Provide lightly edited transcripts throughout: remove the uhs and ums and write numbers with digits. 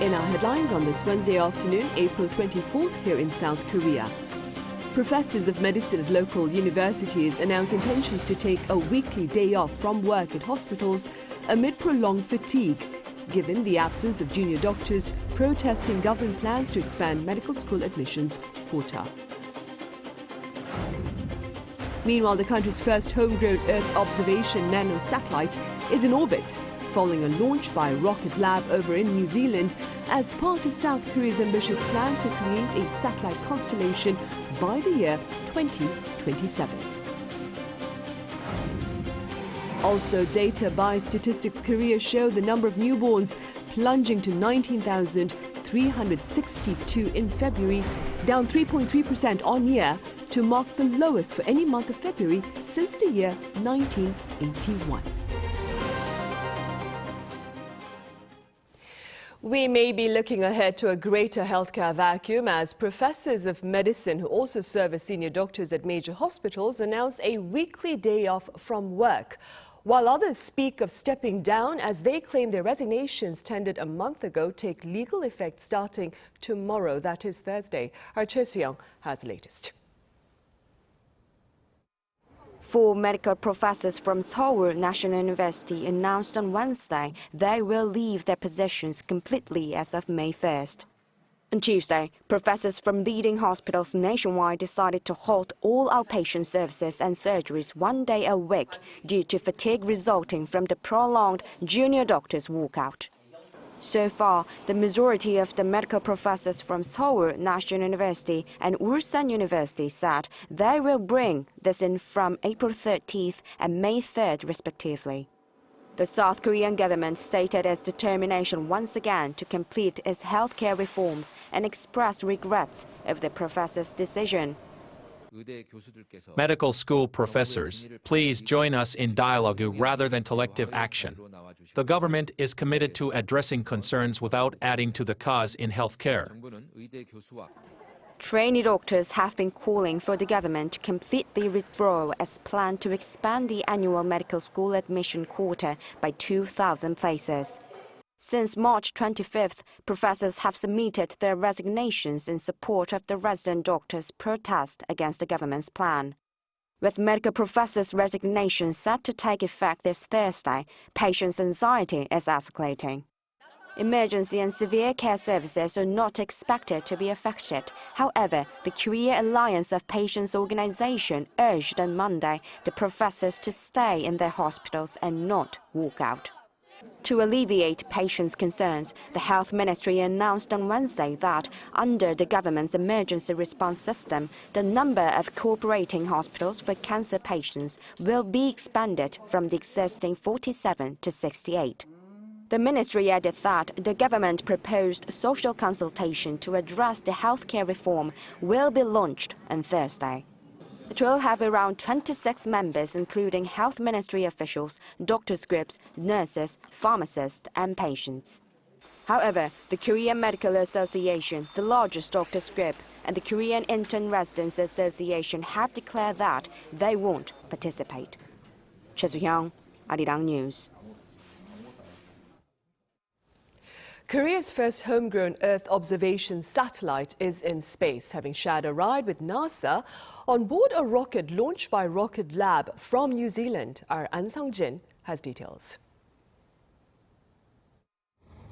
In our headlines on this Wednesday afternoon, April 24th, here in South Korea. Professors of medicine at local universities announce intentions to take a weekly day off from work at hospitals amid prolonged fatigue, given the absence of junior doctors protesting government plans to expand medical school admissions quota. Meanwhile, the country's first homegrown Earth observation nano-satellite is in orbit, following a launch by a rocket lab over in New Zealand as part of South Korea's ambitious plan to create a satellite constellation by the year 2027. Also, data by Statistics Korea show the number of newborns plunging to 19,362 in February, down 3.3% on year, to mark the lowest for any month of February since the year 1981. We may be looking ahead to a greater healthcare vacuum as professors of medicine who also serve as senior doctors at major hospitals announce a weekly day off from work, while others speak of stepping down as they claim their resignations tendered a month ago take legal effect starting tomorrow, that is Thursday. Our Choi Soo-young has the latest. 4 medical professors from Seoul National University announced on Wednesday they will leave their positions completely as of May 1st. On Tuesday, professors from leading hospitals nationwide decided to halt all outpatient services and surgeries 1 day a week due to fatigue resulting from the prolonged junior doctors' walkout. So far, the majority of the medical professors from Seoul National University and Ulsan University said they will bring this in from April 30th and May 3rd, respectively. The South Korean government stated its determination once again to complete its healthcare reforms and expressed regrets of the professors' decision. Medical school professors, please join us in dialogue rather than collective action. The government is committed to addressing concerns without adding to the cause in healthcare. Trainee doctors have been calling for the government to completely withdraw its plan to expand the annual medical school admission quota by 2,000 places. Since March 25th, professors have submitted their resignations in support of the resident doctors' protest against the government's plan. With medical professors' resignations set to take effect this Thursday, patients' anxiety is escalating. Emergency and severe care services are not expected to be affected. However, the Korea Alliance of Patients Organization urged on Monday the professors to stay in their hospitals and not walk out. To alleviate patients' concerns, the Health Ministry announced on Wednesday that, under the government's emergency response system, the number of cooperating hospitals for cancer patients will be expanded from the existing 47 to 68. The ministry added that the government proposed social consultation to address the healthcare reform will be launched on Thursday. It will have around 26 members, including health ministry officials, doctors' groups, nurses, pharmacists, and patients. However, the Korean Medical Association, the largest doctors' group, and the Korean Intern Residents Association have declared that they won't participate. Choi Soo-young, Arirang News. Korea's first homegrown Earth observation satellite is in space, having shared a ride with NASA on board a rocket launched by Rocket Lab from New Zealand. Our An Sang-jin has details.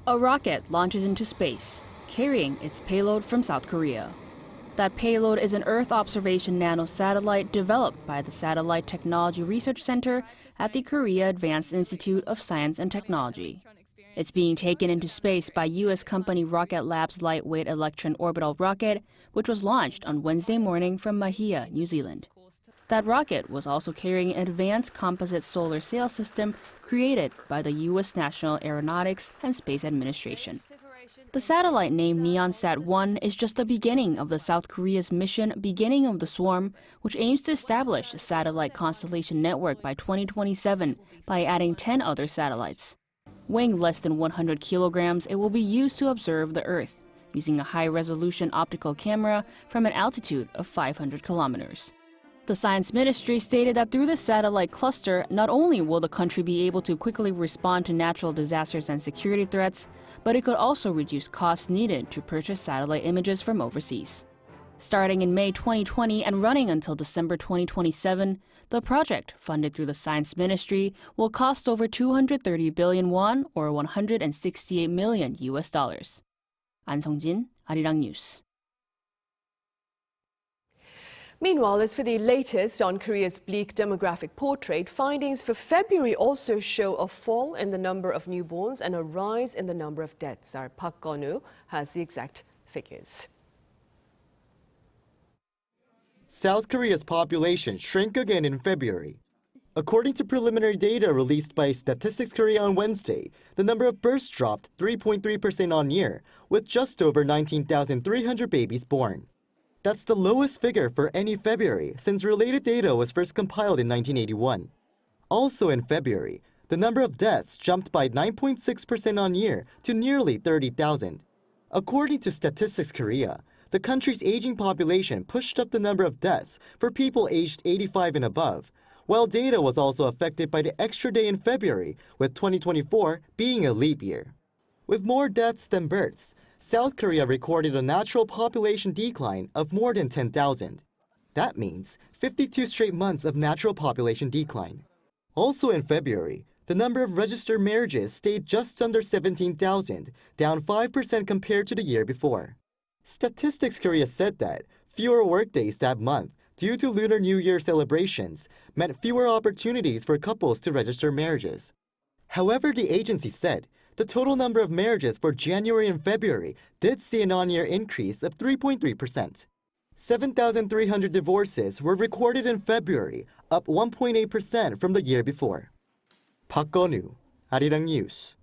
A rocket launches into space, carrying its payload from South Korea. That payload is an Earth observation nano-satellite developed by the Satellite Technology Research Center at the Korea Advanced Institute of Science and Technology. It's being taken into space by U.S. company Rocket Lab's lightweight Electron orbital rocket, which was launched on Wednesday morning from Mahia, New Zealand. That rocket was also carrying an advanced composite solar sail system created by the U.S. National Aeronautics and Space Administration. The satellite named Neonsat-1 is just the beginning of the South Korea's mission Beginning of the Swarm, which aims to establish a satellite constellation network by 2027 by adding 10 other satellites. Weighing less than 100 kilograms, it will be used to observe the Earth, using a high-resolution optical camera from an altitude of 500 kilometers. The Science Ministry stated that through the satellite cluster, not only will the country be able to quickly respond to natural disasters and security threats, but it could also reduce costs needed to purchase satellite images from overseas. Starting in May 2020 and running until December 2027, the project, funded through the Science Ministry, will cost over 230 billion won or $168 million. An Sung-jin, Arirang News. Meanwhile, as for the latest on Korea's bleak demographic portrait, findings for February also show a fall in the number of newborns and a rise in the number of deaths. Our Park Gon-woo has the exact figures. South Korea's population shrank again in February. According to preliminary data released by Statistics Korea on Wednesday, the number of births dropped 3.3% on year, with just over 19,300 babies born. That's the lowest figure for any February since related data was first compiled in 1981. Also in February, the number of deaths jumped by 9.6% on year to nearly 30,000. According to Statistics Korea, the country's aging population pushed up the number of deaths for people aged 85 and above, while data was also affected by the extra day in February, with 2024 being a leap year. With more deaths than births, South Korea recorded a natural population decline of more than 10,000. That means 52 straight months of natural population decline. Also in February, the number of registered marriages stayed just under 17,000, down 5% compared to the year before. Statistics Korea said that fewer workdays that month due to Lunar New Year celebrations meant fewer opportunities for couples to register marriages. However, the agency said the total number of marriages for January and February did see an on-year increase of 3.3%. 7,300 divorces were recorded in February, up 1.8% from the year before. Park Gon-woo, Arirang News.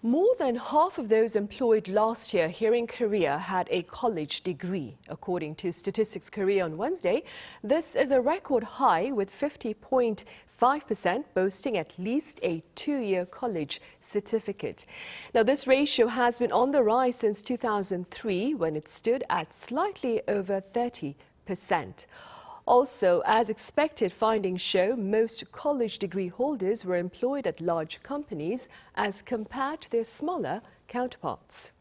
More than half of those employed last year here in Korea had a college degree. According to Statistics Korea on Wednesday, this is a record high, with 50.5% boasting at least a 2-year college certificate. Now, this ratio has been on the rise since 2003, when it stood at slightly over 30%. Also, as expected, findings show most college degree holders were employed at large companies as compared to their smaller counterparts.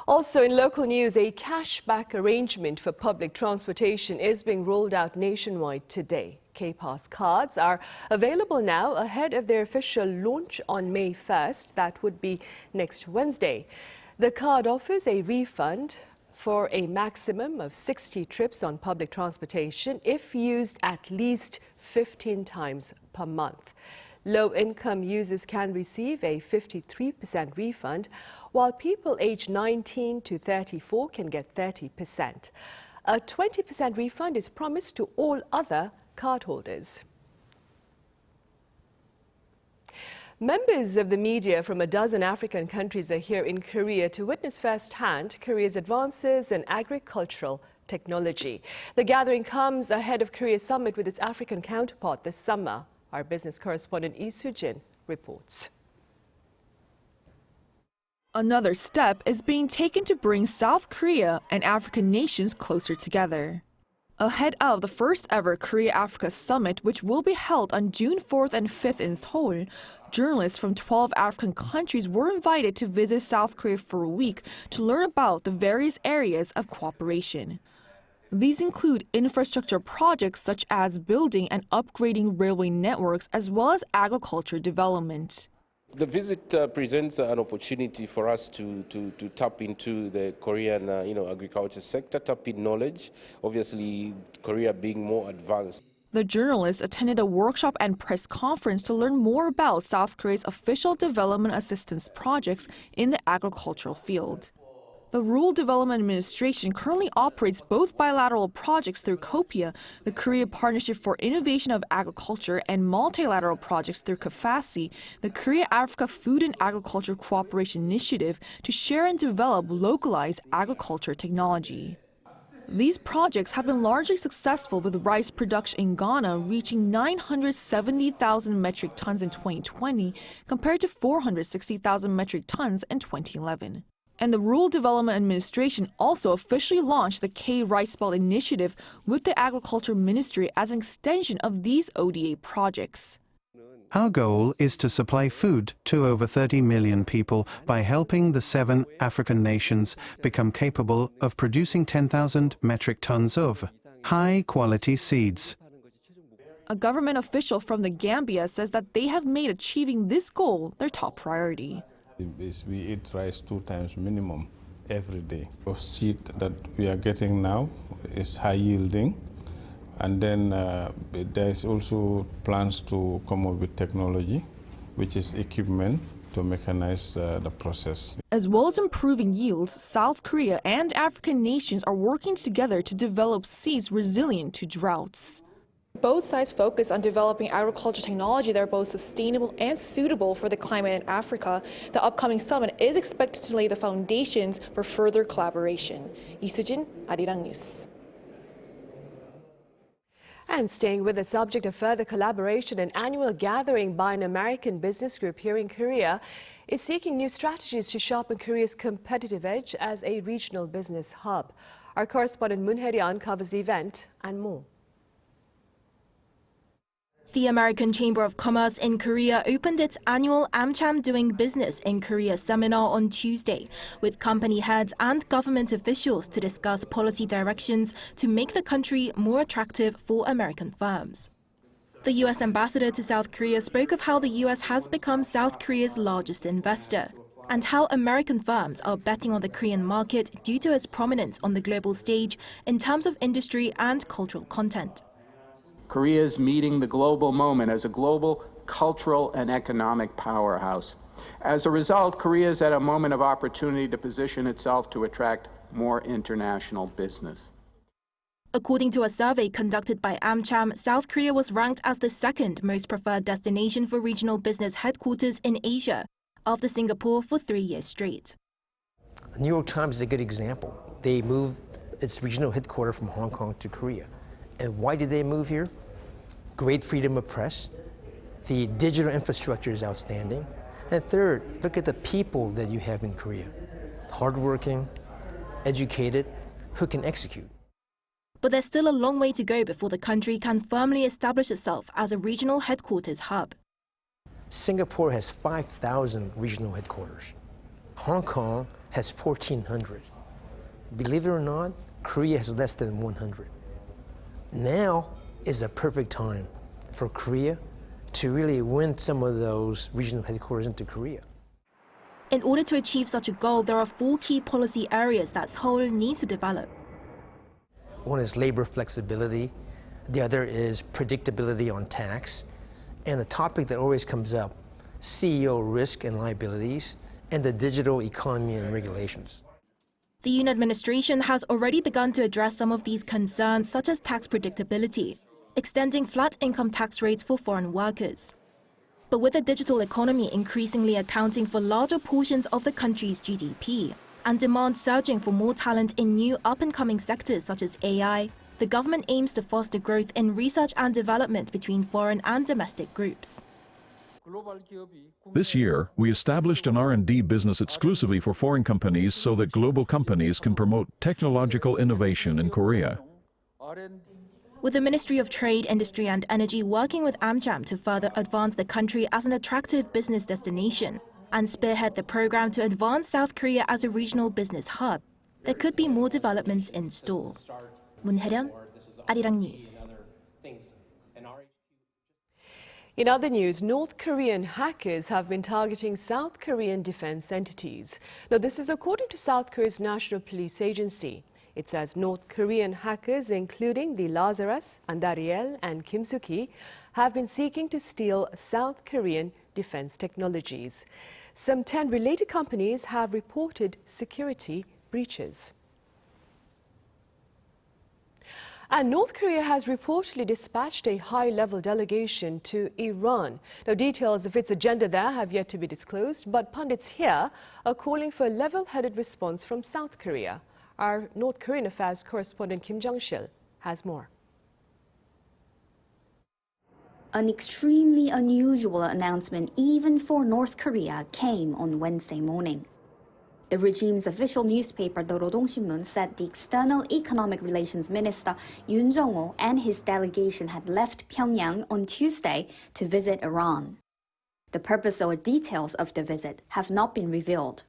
Also in local news, a cashback arrangement for public transportation is being rolled out nationwide today. Kpass cards are available now ahead of their official launch on May 1st. That would be next Wednesday. The card offers a refund for a maximum of 60 trips on public transportation if used at least 15 times per month. Low-income users can receive a 53% refund, while people aged 19 to 34 can get 30%. A 20% refund is promised to all other cardholders. Members of the media from a dozen African countries are here in Korea to witness firsthand Korea's advances in agricultural technology. The gathering comes ahead of Korea's summit with its African counterpart this summer. Our business correspondent Lee Soo-jin reports. Another step is being taken to bring South Korea and African nations closer together. Ahead of the first ever Korea-Africa Summit, which will be held on June 4th and 5th in Seoul, journalists from 12 African countries were invited to visit South Korea for a week to learn about the various areas of cooperation. These include infrastructure projects such as building and upgrading railway networks, as well as agriculture development. The visit presents an opportunity for us to tap into the Korean agriculture sector, tap in knowledge, obviously Korea being more advanced. The journalists attended a workshop and press conference to learn more about South Korea's official development assistance projects in the agricultural field. The Rural Development Administration currently operates both bilateral projects through KOPIA, the Korea Partnership for Innovation of Agriculture, and multilateral projects through Kpass, the Korea-Africa Food and Agriculture Cooperation Initiative, to share and develop localized agriculture technology. These projects have been largely successful, with rice production in Ghana reaching 970,000 metric tons in 2020 compared to 460,000 metric tons in 2011. And the Rural Development Administration also officially launched the K Rice Belt initiative with the Agriculture Ministry as an extension of these ODA projects. Our goal is to supply food to over 30 million people by helping the 7 African nations become capable of producing 10,000 metric tons of high-quality seeds. A government official from the Gambia says that they have made achieving this goal their top priority. We eat rice 2 times minimum every day. The seed that we are getting now is high yielding. And then there's also plans to come up with technology, which is equipment to mechanize the process. As well as improving yields, South Korea and African nations are working together to develop seeds resilient to droughts. Both sides focus on developing agriculture technology that are both sustainable and suitable for the climate in Africa. The upcoming summit is expected to lay the foundations for further collaboration. 이수진, Arirang News. And staying with the subject of further collaboration, an annual gathering by an American business group here in Korea is seeking new strategies to sharpen Korea's competitive edge as a regional business hub. Our correspondent Moon Hae-ryun covers the event and more. The American Chamber of Commerce in Korea opened its annual AMCHAM Doing Business in Korea seminar on Tuesday, with company heads and government officials to discuss policy directions to make the country more attractive for American firms. The U.S. ambassador to South Korea spoke of how the U.S. has become South Korea's largest investor, and how American firms are betting on the Korean market due to its prominence on the global stage in terms of industry and cultural content. Korea is meeting the global moment as a global cultural and economic powerhouse. As a result, Korea is at a moment of opportunity to position itself to attract more international business. According to a survey conducted by AMCHAM, South Korea was ranked as the second most preferred destination for regional business headquarters in Asia, after Singapore for 3 years straight. New York Times is a good example. They moved its regional headquarters from Hong Kong to Korea. And why did they move here? Great freedom of press. The digital infrastructure is outstanding. And third, look at the people that you have in Korea. Hardworking, educated, who can execute. But there's still a long way to go before the country can firmly establish itself as a regional headquarters hub. Singapore has 5,000 regional headquarters. Hong Kong has 1,400. Believe it or not, Korea has less than 100. Now is the perfect time for Korea to really win some of those regional headquarters into Korea. In order to achieve such a goal, there are 4 key policy areas that Seoul needs to develop. One is labor flexibility, the other is predictability on tax, and a topic that always comes up, CEO risk and liabilities, and the digital economy and regulations. The Yoon administration has already begun to address some of these concerns, such as tax predictability, extending flat income tax rates for foreign workers. But with the digital economy increasingly accounting for larger portions of the country's GDP, and demand surging for more talent in new up-and-coming sectors such as AI, the government aims to foster growth in research and development between foreign and domestic groups. This year, we established an R&D business exclusively for foreign companies so that global companies can promote technological innovation in Korea. With the Ministry of Trade, Industry and Energy working with AMCHAM to further advance the country as an attractive business destination and spearhead the program to advance South Korea as a regional business hub, there could be more developments in store. Moon Hae-ryun, Arirang News. In other news, North Korean hackers have been targeting South Korean defense entities. Now, this is according to South Korea's National Police Agency. It says North Korean hackers, including the Lazarus, Andariel and Kim Soo-ki, have been seeking to steal South Korean defense technologies. Some 10 related companies have reported security breaches. And North Korea has reportedly dispatched a high-level delegation to Iran. Now, details of its agenda there have yet to be disclosed, but pundits here are calling for a level-headed response from South Korea. Our North Korean affairs correspondent Kim Jung-sil has more. An extremely unusual announcement even for North Korea came on Wednesday morning. The regime's official newspaper, the Rodong-Sinmun, said the External Economic Relations Minister Yoon Jong-ho and his delegation had left Pyongyang on Tuesday to visit Iran. The purpose or details of the visit have not been revealed.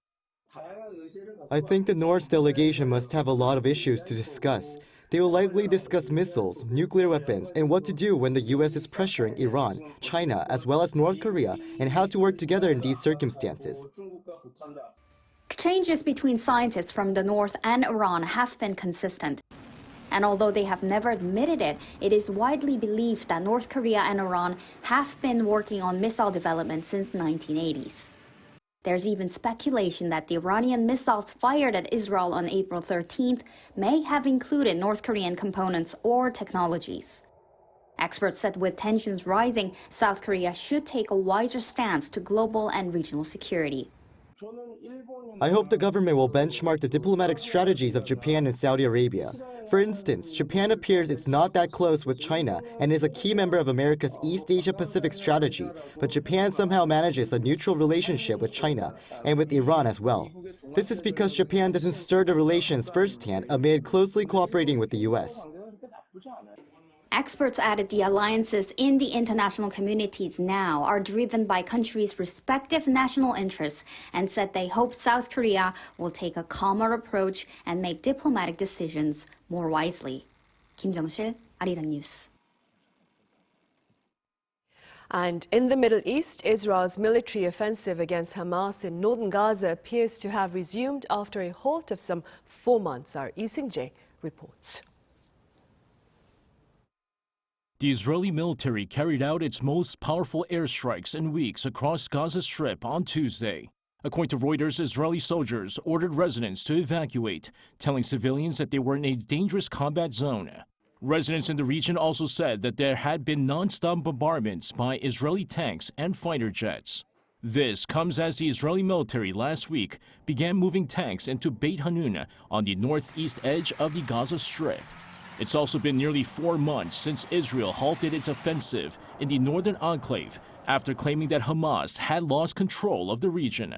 I think the North's delegation must have a lot of issues to discuss. They will likely discuss missiles, nuclear weapons, and what to do when the U.S. is pressuring Iran, China, as well as North Korea, and how to work together in these circumstances. Exchanges between scientists from the North and Iran have been consistent. And although they have never admitted it, it is widely believed that North Korea and Iran have been working on missile development since the 1980s. There's even speculation that the Iranian missiles fired at Israel on April 13th may have included North Korean components or technologies. Experts said with tensions rising, South Korea should take a wiser stance to global and regional security. I hope the government will benchmark the diplomatic strategies of Japan and Saudi Arabia. For instance, Japan appears it's not that close with China and is a key member of America's East Asia-Pacific strategy, but Japan somehow manages a neutral relationship with China and with Iran as well. This is because Japan doesn't stir the relations firsthand amid closely cooperating with the U.S. Experts added the alliances in the international communities now are driven by countries' respective national interests and said they hope South Korea will take a calmer approach and make diplomatic decisions more wisely. Kim Jong-sil, Arirang News. And in the Middle East, Israel's military offensive against Hamas in northern Gaza appears to have resumed after a halt of some 4 months. Our Ising reports. The Israeli military carried out its most powerful airstrikes in weeks across Gaza Strip on Tuesday. According to Reuters, Israeli soldiers ordered residents to evacuate, telling civilians that they were in a dangerous combat zone. Residents in the region also said that there had been non-stop bombardments by Israeli tanks and fighter jets. This comes as the Israeli military last week began moving tanks into Beit Hanun on the northeast edge of the Gaza Strip. It's also been nearly 4 months since Israel halted its offensive in the northern enclave after claiming that Hamas had lost control of the region.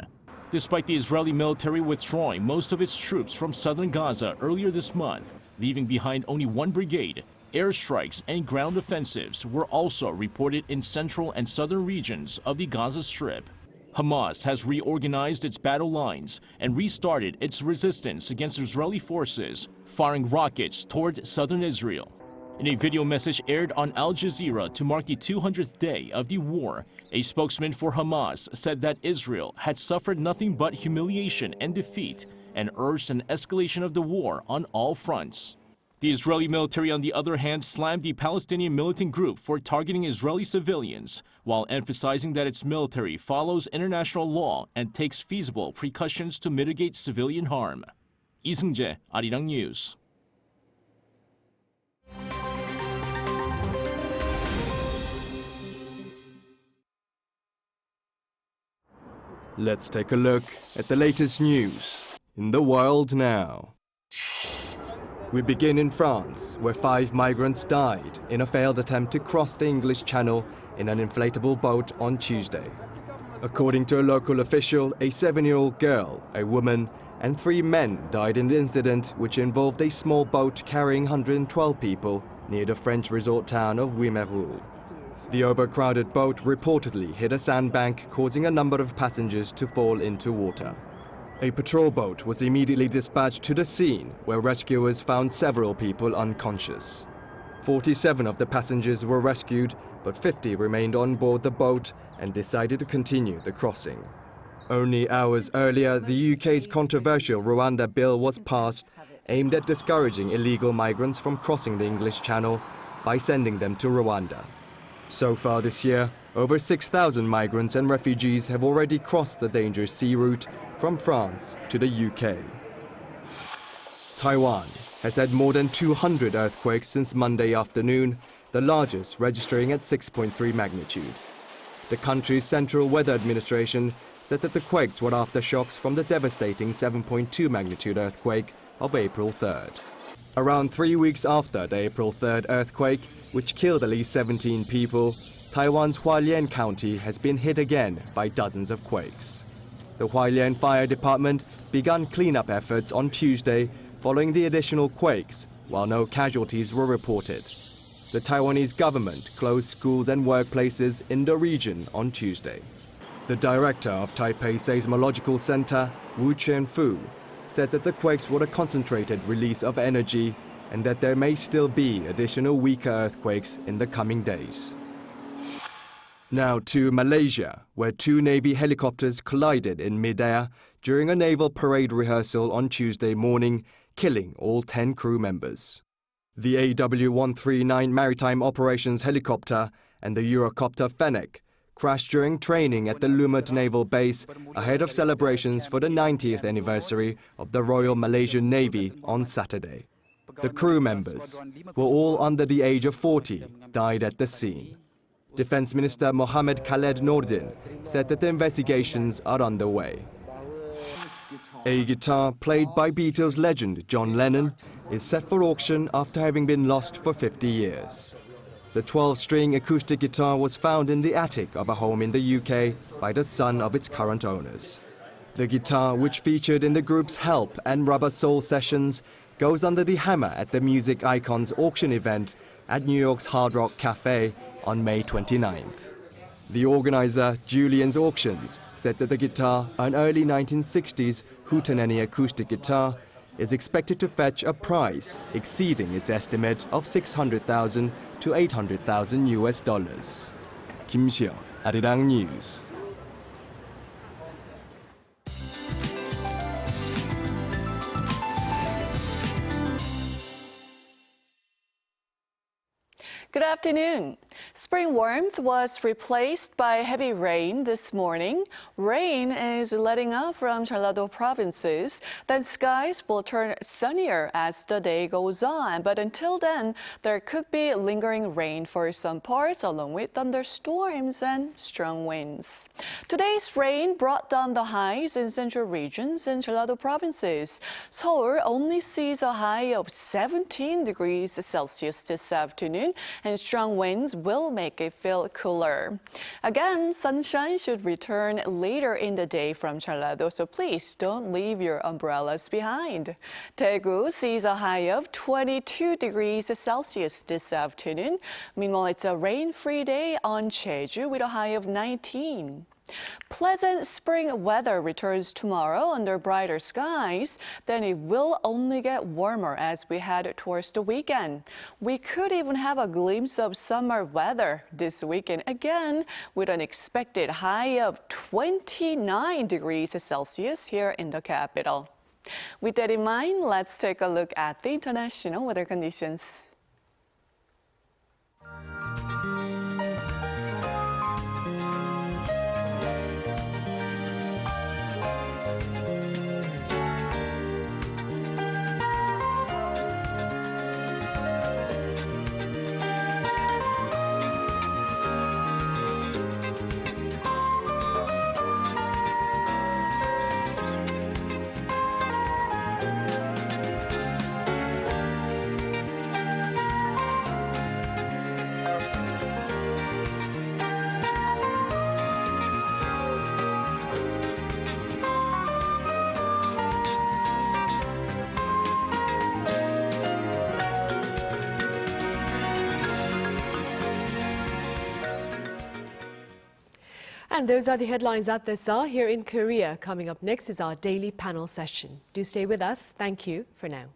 Despite the Israeli military withdrawing most of its troops from southern Gaza earlier this month, leaving behind only 1 brigade, airstrikes and ground offensives were also reported in central and southern regions of the Gaza Strip. Hamas has reorganized its battle lines and restarted its resistance against Israeli forces, firing rockets toward southern Israel. In a video message aired on Al Jazeera to mark the 200th day of the war, a spokesman for Hamas said that Israel had suffered nothing but humiliation and defeat and urged an escalation of the war on all fronts. The Israeli military, on the other hand, slammed the Palestinian militant group for targeting Israeli civilians, while emphasizing that its military follows international law and takes feasible precautions to mitigate civilian harm. 이승재, Arirang News. Let's take a look at the latest news in the world now. We begin in France, where 5 migrants died in a failed attempt to cross the English Channel in an inflatable boat on Tuesday. According to a local official, a 7-year-old girl, a woman, and 3 men died in the incident, which involved a small boat carrying 112 people near the French resort town of Wimereux. The overcrowded boat reportedly hit a sandbank, causing a number of passengers to fall into water. A patrol boat was immediately dispatched to the scene, where rescuers found several people unconscious. 47 of the passengers were rescued, but 50 remained on board the boat and decided to continue the crossing. Only hours earlier, the UK's controversial Rwanda Bill was passed, aimed at discouraging illegal migrants from crossing the English Channel by sending them to Rwanda. So far this year, over 6,000 migrants and refugees have already crossed the dangerous sea route from France to the UK. Taiwan has had more than 200 earthquakes since Monday afternoon, the largest registering at 6.3 magnitude. The country's Central Weather Administration said that the quakes were aftershocks from the devastating 7.2 magnitude earthquake of April 3rd. Around 3 weeks after the April 3rd earthquake, which killed at least 17 people, Taiwan's Hualien County has been hit again by dozens of quakes. The Hualien Fire Department began cleanup efforts on Tuesday following the additional quakes, while no casualties were reported. The Taiwanese government closed schools and workplaces in the region on Tuesday. The director of Taipei Seismological Center, Wu Qianfu, said that the quakes were a concentrated release of energy and that there may still be additional weaker earthquakes in the coming days. Now to Malaysia, where two Navy helicopters collided in midair during a naval parade rehearsal on Tuesday morning, killing all 10 crew members. The AW-139 Maritime Operations helicopter and the Eurocopter Fennec crashed during training at the Lumut Naval Base ahead of celebrations for the 90th anniversary of the Royal Malaysian Navy on Saturday. The crew members, who were all under the age of 40, died at the scene. Defense Minister Mohammed Khaled Nordin said that the investigations are underway. A guitar played by Beatles legend John Lennon is set for auction after having been lost for 50 years. The 12-string acoustic guitar was found in the attic of a home in the UK by the son of its current owners. The guitar, which featured in the group's Help and Rubber Soul sessions, goes under the hammer at the Music Icons auction event at New York's Hard Rock Cafe on May 29th. The organizer, Julian's Auctions, said that the guitar, an early 1960s Hootenanny acoustic guitar, is expected to fetch a price exceeding its estimate of $600,000 to $800,000 US. Kim Xiao, Arirang News. Good afternoon. Spring warmth was replaced by heavy rain this morning. Rain is letting up from Jeollado provinces. Then skies will turn sunnier as the day goes on. But until then, there could be lingering rain for some parts, along with thunderstorms and strong winds. Today's rain brought down the highs in central regions and Jeollado provinces. Seoul only sees a high of 17 degrees Celsius this afternoon, and strong winds will make it feel cooler. Again, sunshine should return later in the day from Jeollado, so please don't leave your umbrellas behind. Daegu sees a high of 22 degrees Celsius this afternoon. Meanwhile, it's a rain-free day on Jeju with a high of 19. Pleasant spring weather returns tomorrow under brighter skies. Then it will only get warmer as we head towards the weekend. We could even have a glimpse of summer weather this weekend again, with an expected high of 29 degrees Celsius here in the capital. With that in mind, let's take a look at the international weather conditions. And those are the headlines at this hour here in Korea. Coming up next is our daily panel session. Do stay with us. Thank you for now.